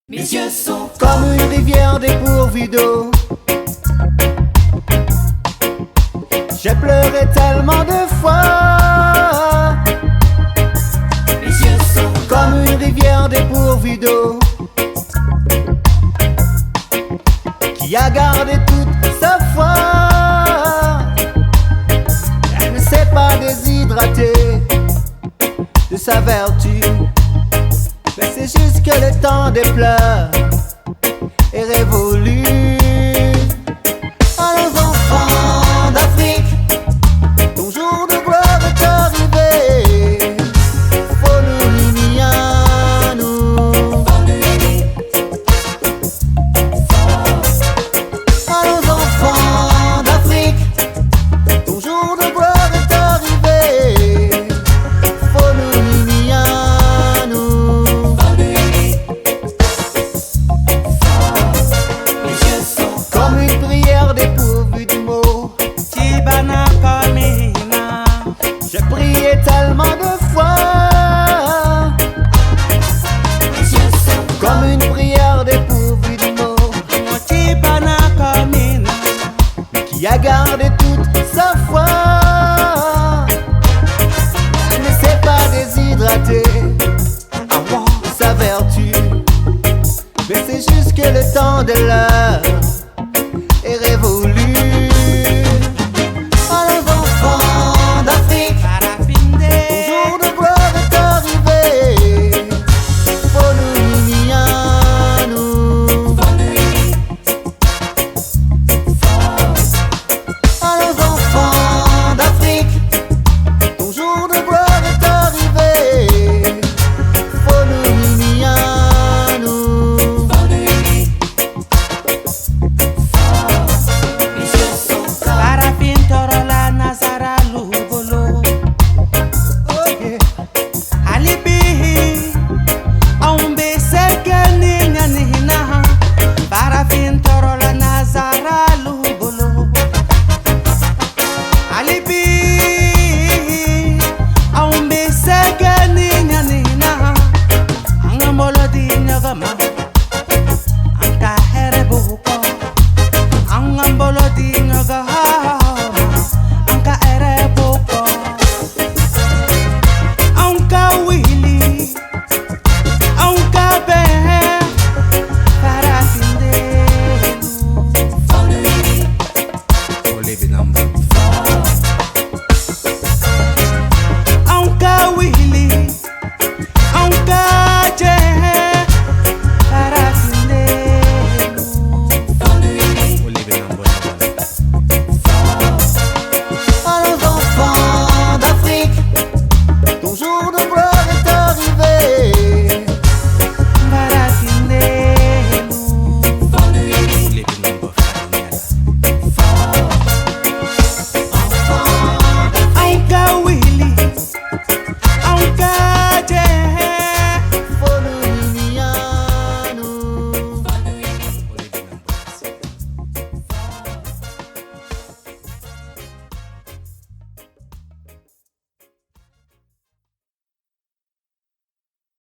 Mes yeux sont comme une rivière dépourvue d'eau. J'ai pleuré tellement de fois. Mes yeux sont comme une rivière dépourvue d'eau, qui a gardé toute sa foi. Elle ne s'est pas déshydratée de sa vertu, mais c'est juste que le temps des pleurs est révolu. À nos enfants d'Afrique, ton jour de gloire est arrivé. Faut nous l'unir à nous. À nos enfants d'Afrique, ton jour de gloire est arrivé. Faut nous l'unir à nous. Mes yeux sont Comme une prière dépourvue de mots. J'ai prié tellement de fois. Mes yeux sont Comme une prière dépourvue de mots, qui a gardé toute sa foi. Elle ne s'est pas déshydratée de sa vertu, mais c'est juste que le temps de l'heure